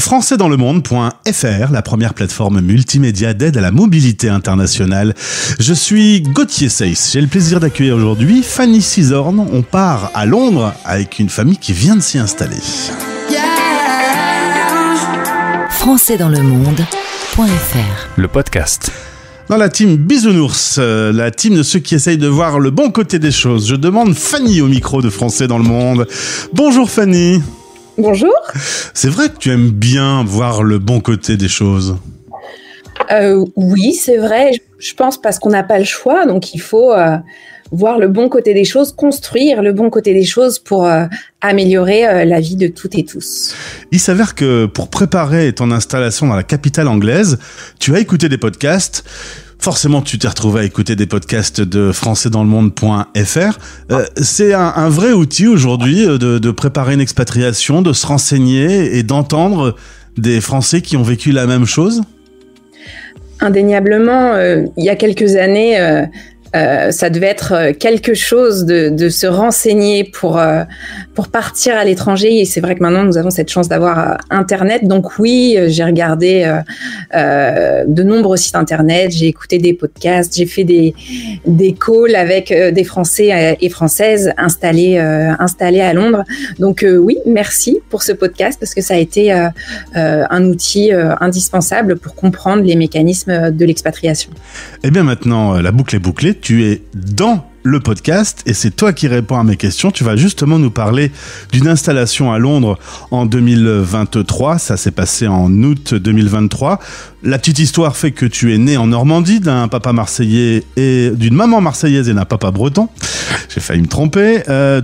françaisdanslemonde.fr, la première plateforme multimédia d'aide à la mobilité internationale. Je suis Gauthier Seyss. J'ai le plaisir d'accueillir aujourd'hui Fanny Cisorn. On part à Londres avec une famille qui vient de s'y installer. françaisdanslemonde.fr, le podcast. Dans la team Bisounours, la team de ceux qui essayent de voir le bon côté des choses, je demande Fanny au micro de Français dans le Monde. Bonjour Fanny. Bonjour. C'est vrai que tu aimes bien voir le bon côté des choses. Oui, c'est vrai. Je pense parce qu'on n'a pas le choix, donc il faut voir le bon côté des choses, construire le bon côté des choses pour améliorer la vie de toutes et tous. Il s'avère que pour préparer ton installation dans la capitale anglaise, tu as écouté des podcasts. Forcément, tu t'es retrouvé à écouter des podcasts de françaisdanslemonde.fr. C'est un vrai outil aujourd'hui de préparer une expatriation, de se renseigner et d'entendre des Français qui ont vécu la même chose. Indéniablement, il y a quelques années, ça devait être quelque chose de se renseigner pour partir à l'étranger. Et c'est vrai que maintenant, nous avons cette chance d'avoir Internet. Donc oui, j'ai regardé de nombreux sites Internet, j'ai écouté des podcasts, j'ai fait des calls avec des Français et Françaises installés à Londres. Donc oui, merci pour ce podcast parce que ça a été un outil indispensable pour comprendre les mécanismes de l'expatriation. Et bien maintenant, la boucle est bouclée. Tu es dans le podcast et c'est toi qui réponds à mes questions. Tu vas justement nous parler d'une installation à Londres en 2023. Ça s'est passé en août 2023. La petite histoire fait que tu es né en Normandie d'un papa marseillais et d'une maman marseillaise et d'un papa breton. J'ai failli me tromper.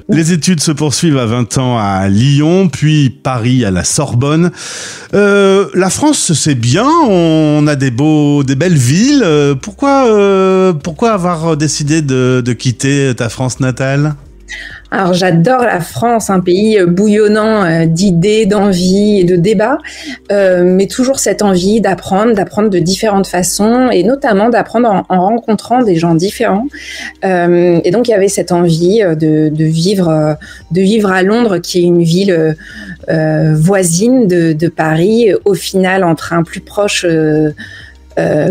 Les études se poursuivent à 20 ans à Lyon, puis Paris à la Sorbonne. La France, c'est bien. On a des belles villes. Pourquoi avoir décidé de quitter ta France natale ? Alors j'adore la France, un pays bouillonnant d'idées, d'envies et de débats, mais toujours cette envie d'apprendre de différentes façons et notamment d'apprendre en rencontrant des gens différents. Et donc il y avait cette envie de vivre à Londres, qui est une ville voisine de Paris, au final en train plus proche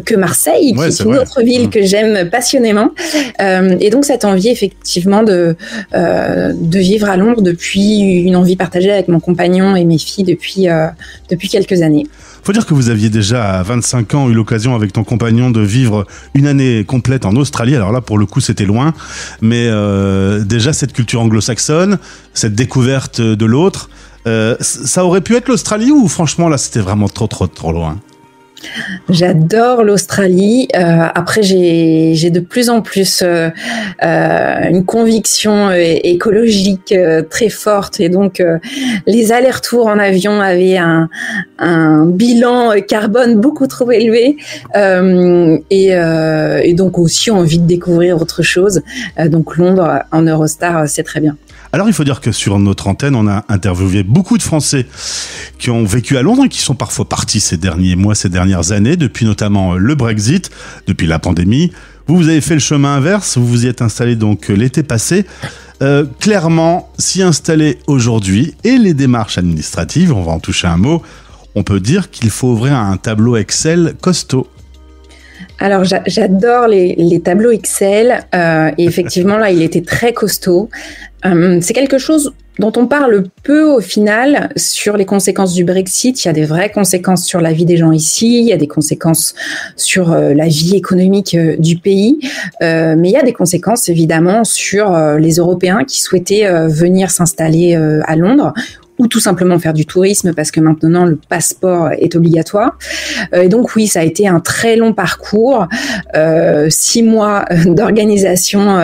que Marseille, qui est une autre ville que j'aime passionnément. Et donc cette envie effectivement de vivre à Londres depuis une envie partagée avec mon compagnon et mes filles depuis quelques années. Faut dire que vous aviez déjà à 25 ans eu l'occasion avec ton compagnon de vivre une année complète en Australie. Alors là, pour le coup, c'était loin. Mais déjà, cette culture anglo-saxonne, cette découverte de l'autre, ça aurait pu être l'Australie ou franchement, là, c'était vraiment trop loin ? J'adore l'Australie. Après, j'ai de plus en plus une conviction écologique très forte, et donc les allers-retours en avion avaient un bilan carbone beaucoup trop élevé, et donc aussi envie de découvrir autre chose. Donc Londres en Eurostar, c'est très bien. Alors, il faut dire que sur notre antenne, on a interviewé beaucoup de Français qui ont vécu à Londres et qui sont parfois partis ces derniers mois, ces dernières années, depuis notamment le Brexit, depuis la pandémie. Vous avez fait le chemin inverse, vous vous y êtes installé donc l'été passé. Clairement, s'y installer aujourd'hui et les démarches administratives, on va en toucher un mot, on peut dire qu'il faut ouvrir un tableau Excel costaud. Alors j'adore les tableaux Excel, et effectivement là il était très costaud. C'est quelque chose dont on parle peu au final sur les conséquences du Brexit. Il y a des vraies conséquences sur la vie des gens ici, il y a des conséquences sur la vie économique du pays, mais il y a des conséquences évidemment sur les Européens qui souhaitaient venir s'installer à Londres, ou tout simplement faire du tourisme parce que maintenant le passeport est obligatoire. Et donc oui, ça a été un très long parcours. 6 mois d'organisation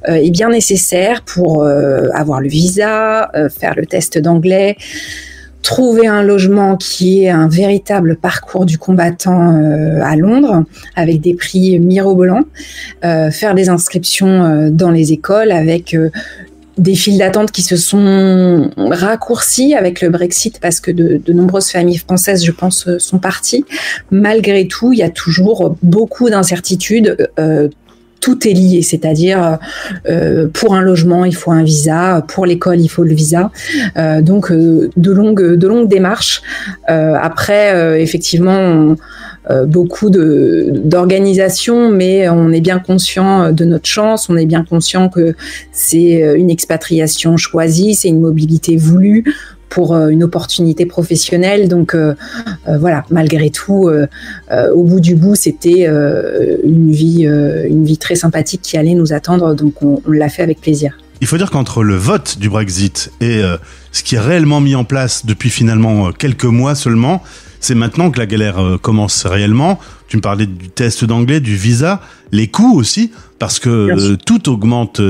est bien nécessaire pour avoir le visa, faire le test d'anglais, trouver un logement qui est un véritable parcours du combattant à Londres, avec des prix mirobolants, faire des inscriptions dans les écoles avec des files d'attente qui se sont raccourcies avec le Brexit parce que de nombreuses familles françaises, je pense, sont parties. Malgré tout, il y a toujours beaucoup d'incertitudes tout est lié, c'est-à-dire pour un logement il faut un visa, pour l'école il faut le visa, donc de longues démarches. Après effectivement beaucoup d'organisations, mais on est bien conscient de notre chance, on est bien conscient que c'est une expatriation choisie, c'est une mobilité voulue pour une opportunité professionnelle. Donc voilà, malgré tout, au bout du bout, c'était une vie très sympathique qui allait nous attendre, donc on l'a fait avec plaisir. Il faut dire qu'entre le vote du Brexit et ce qui est réellement mis en place depuis finalement quelques mois seulement, c'est maintenant que la galère commence réellement. Tu me parlais du test d'anglais, du visa, les coûts aussi, parce que tout augmente.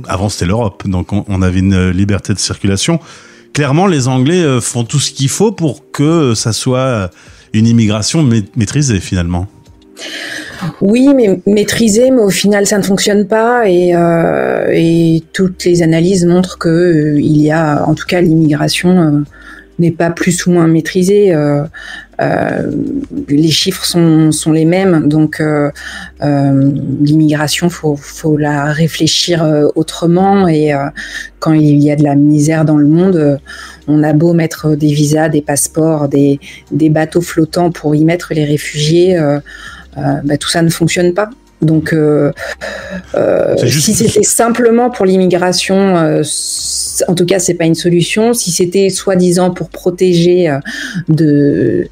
Avant, c'était l'Europe, donc on avait une liberté de circulation. Clairement, les Anglais font tout ce qu'il faut pour que ça soit une immigration maîtrisée, finalement. Oui, mais maîtrisée, mais au final, ça ne fonctionne pas. Et toutes les analyses montrent que il y a, en tout cas, l'immigration n'est pas plus ou moins maîtrisée. Les chiffres sont les mêmes, donc l'immigration, faut la réfléchir autrement. Et quand il y a de la misère dans le monde, on a beau mettre des visas, des passeports, des bateaux flottants pour y mettre les réfugiés, tout ça ne fonctionne pas. Donc, si c'était simplement pour l'immigration, en tout cas, c'est pas une solution. Si c'était soi-disant pour protéger de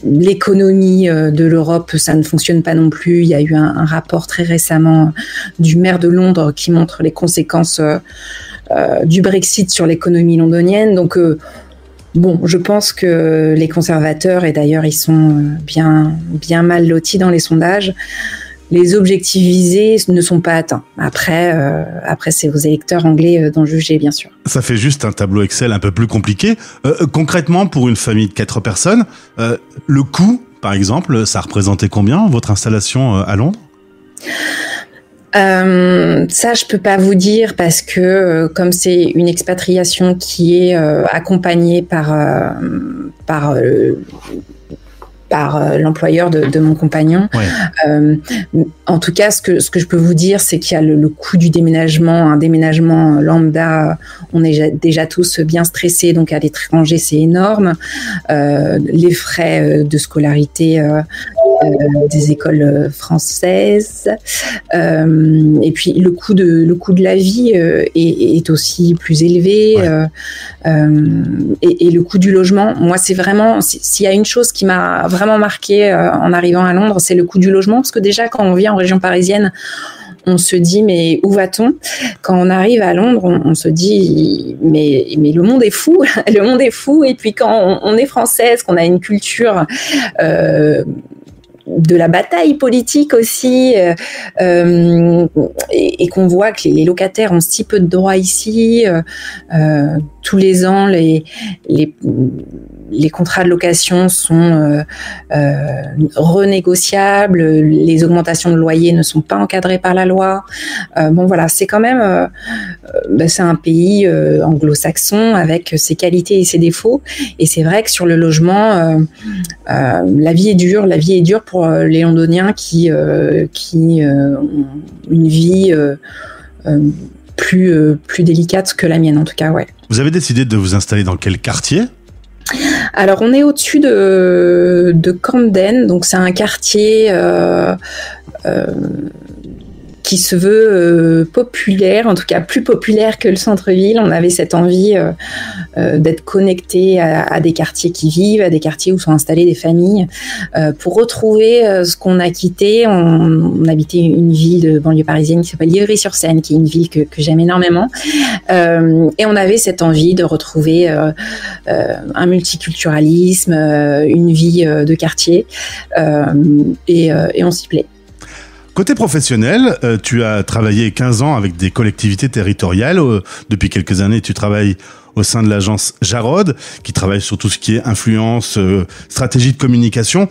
l'économie de l'Europe, ça ne fonctionne pas non plus. Il y a eu un rapport très récemment du maire de Londres qui montre les conséquences du Brexit sur l'économie londonienne. Donc bon, je pense que les conservateurs, et d'ailleurs ils sont bien mal lotis dans les sondages, les objectifs visés ne sont pas atteints. Après c'est aux électeurs anglais d'en juger, bien sûr. Ça fait juste un tableau Excel un peu plus compliqué. Concrètement, pour une famille de 4 personnes, le coût, par exemple, ça représentait combien, votre installation à Londres ? Ça, je peux pas vous dire parce que comme c'est une expatriation qui est accompagnée par l'employeur de mon compagnon. Ouais. En tout cas, ce que je peux vous dire, c'est qu'il y a le coût du déménagement. Un déménagement lambda, on est déjà tous bien stressés, donc à l'étranger, c'est énorme. Les frais de scolarité des écoles françaises, et puis le coût de la vie est aussi plus élevé. Ouais. Et le coût du logement. Moi, c'est vraiment, s'il y a une chose qui m'a vraiment marqué en arrivant à Londres, c'est le coût du logement, parce que déjà quand on vit en région parisienne, on se dit mais où va-t-on ? Quand on arrive à Londres, on se dit mais le monde est fou, le monde est fou. Et puis quand on est française, qu'on a une culture de la bataille politique aussi, et qu'on voit que les locataires ont si peu de droits ici. Tous les ans, les contrats de location sont renégociables, les augmentations de loyer ne sont pas encadrées par la loi. Bon voilà, c'est quand même c'est un pays anglo-saxon avec ses qualités et ses défauts. Et c'est vrai que sur le logement, la vie est dure pour les Londoniens qui ont une vie plus délicate que la mienne, en tout cas, ouais. Vous avez décidé de vous installer dans quel quartier ? Alors, on est au-dessus de Camden, donc c'est un quartier qui se veut populaire, en tout cas plus populaire que le centre-ville. On avait cette envie d'être connecté à des quartiers qui vivent, à des quartiers où sont installées des familles, pour retrouver ce qu'on a quitté. On habitait une ville de banlieue parisienne qui s'appelle Ivry-sur-Seine, qui est une ville que j'aime énormément. Et on avait cette envie de retrouver un multiculturalisme, une vie de quartier, et on s'y plaît. Côté professionnel, tu as travaillé 15 ans avec des collectivités territoriales. Depuis quelques années, tu travailles au sein de l'agence Jarod, qui travaille sur tout ce qui est influence, stratégie de communication.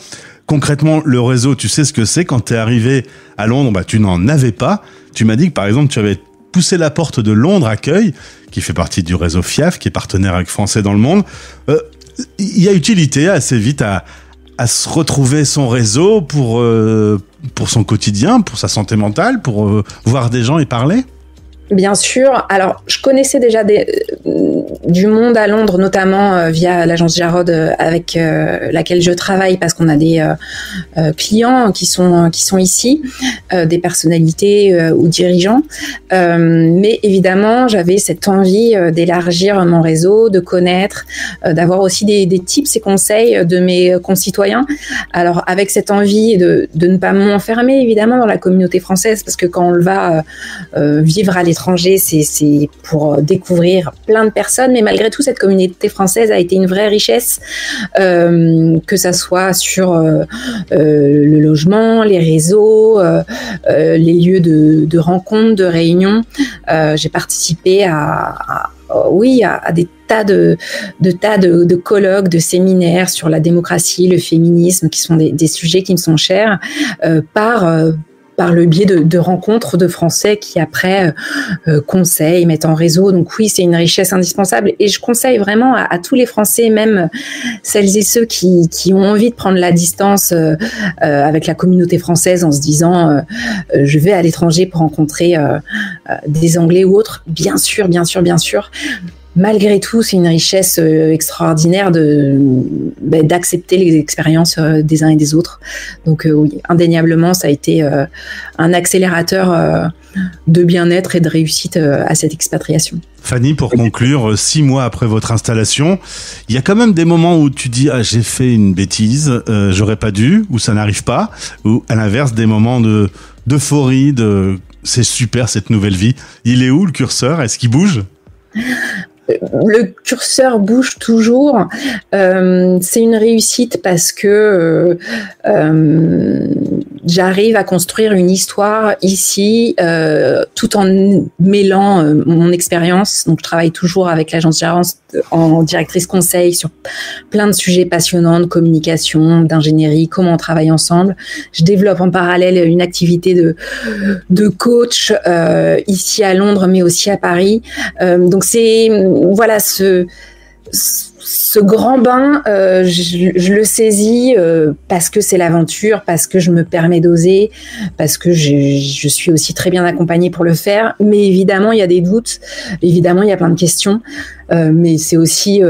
Concrètement, le réseau, tu sais ce que c'est. Quand tu es arrivé à Londres, tu n'en avais pas. Tu m'as dit que, par exemple, tu avais poussé la porte de Londres Accueil, qui fait partie du réseau FIAF, qui est partenaire avec Français dans le monde. Il y a utilité assez vite à se retrouver son réseau pour pour son quotidien, pour sa santé mentale, pour voir des gens et parler? Bien sûr. Alors, je connaissais déjà du monde à Londres, notamment via l'agence Jarod avec laquelle je travaille, parce qu'on a des clients qui sont ici, des personnalités ou dirigeants. Mais évidemment, j'avais cette envie d'élargir mon réseau, de connaître, d'avoir aussi des tips et conseils de mes concitoyens. Alors, avec cette envie de ne pas m'enfermer, évidemment, dans la communauté française, parce que quand on va vivre à l'étranger, c'est pour découvrir plein de personnes, mais malgré tout, cette communauté française a été une vraie richesse, que ça soit sur le logement, les réseaux, les lieux de rencontres, de réunions. J'ai participé à des tas de colloques, de séminaires sur la démocratie, le féminisme, qui sont des sujets qui me sont chers, par le biais de rencontres de Français qui après conseillent, mettent en réseau. Donc oui, c'est une richesse indispensable et je conseille vraiment à tous les Français, même celles et ceux qui ont envie de prendre la distance avec la communauté française en se disant je vais à l'étranger pour rencontrer des Anglais ou autres. Bien sûr. Malgré tout, c'est une richesse extraordinaire d'accepter les expériences des uns et des autres. Donc oui, indéniablement, ça a été un accélérateur de bien-être et de réussite à cette expatriation. Fanny, pour conclure, 6 mois après votre installation, il y a quand même des moments où tu dis j'ai fait une bêtise, j'aurais pas dû, ou ça n'arrive pas, ou à l'inverse des moments d'euphorie, c'est super cette nouvelle vie. Il est où le curseur? Est-ce qu'il bouge? Le curseur bouge toujours. C'est une réussite parce que j'arrive à construire une histoire ici, tout en mêlant mon expérience. Donc, je travaille toujours avec l'agence Jarod en directrice conseil sur plein de sujets passionnants de communication, d'ingénierie, comment on travaille ensemble. Je développe en parallèle une activité de coach ici à Londres, mais aussi à Paris. Donc, voilà, ce grand bain, je le saisis parce que c'est l'aventure, parce que je me permets d'oser, parce que je suis aussi très bien accompagnée pour le faire. Mais évidemment, il y a des doutes, évidemment, il y a plein de questions, mais c'est aussi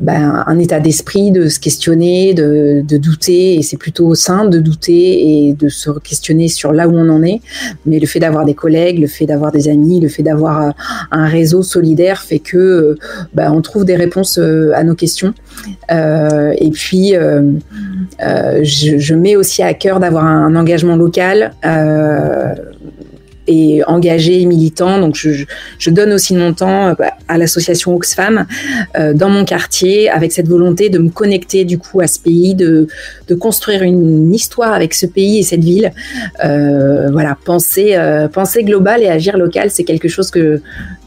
un état d'esprit de se questionner, de douter, et c'est plutôt sain de douter et de se questionner sur là où on en est. Mais le fait d'avoir des collègues, le fait d'avoir des amis, le fait d'avoir un réseau solidaire fait que on trouve des réponses à nos questions. Et puis, je mets aussi à cœur d'avoir un engagement local et engagé et militant. Donc, je donne aussi de mon temps à l'association Oxfam dans mon quartier, avec cette volonté de me connecter du coup à ce pays, de construire une histoire avec ce pays et cette ville. Voilà, penser global et agir local, c'est quelque chose que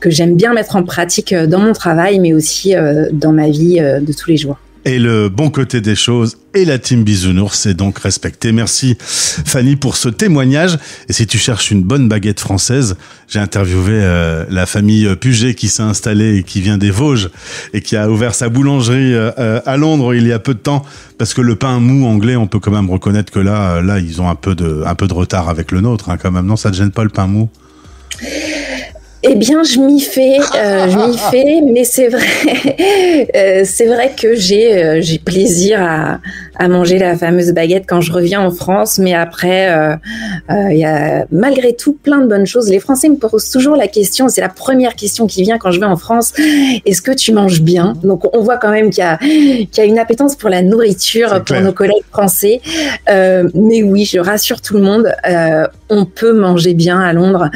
j'aime bien mettre en pratique dans mon travail, mais aussi dans ma vie de tous les jours. Et le bon côté des choses et la team Bisounours est donc respectée. Merci Fanny pour ce témoignage. Et si tu cherches une bonne baguette française, j'ai interviewé la famille Puget qui s'est installée et qui vient des Vosges et qui a ouvert sa boulangerie à Londres il y a peu de temps. Parce que le pain mou anglais, on peut quand même reconnaître que là ils ont un peu de retard avec le nôtre quand même. Non, ça te gêne pas le pain mou? Eh bien, je m'y fais, mais c'est vrai que j'ai plaisir à manger la fameuse baguette quand je reviens en France, mais après, il y a malgré tout plein de bonnes choses. Les Français me posent toujours la question, c'est la première question qui vient quand je vais en France, est-ce que tu manges bien? Donc, on voit quand même qu'il y a une appétence pour la nourriture pour nos collègues français, mais oui, je rassure tout le monde, on peut manger bien à Londres,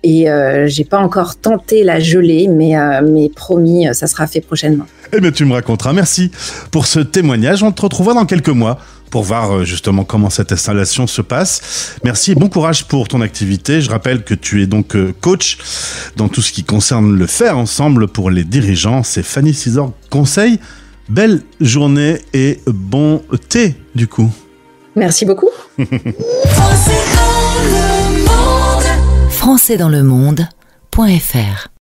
et j'ai pas encore tenté la gelée, mais promis, ça sera fait prochainement. Eh bien, tu me raconteras. Merci pour ce témoignage. On te retrouvera dans quelques mois pour voir justement comment cette installation se passe. Merci et bon courage pour ton activité. Je rappelle que tu es donc coach dans tout ce qui concerne le faire ensemble pour les dirigeants. C'est Fanny Cisor Conseil. Belle journée et bon thé du coup. Merci beaucoup. Françaisdanslemonde.fr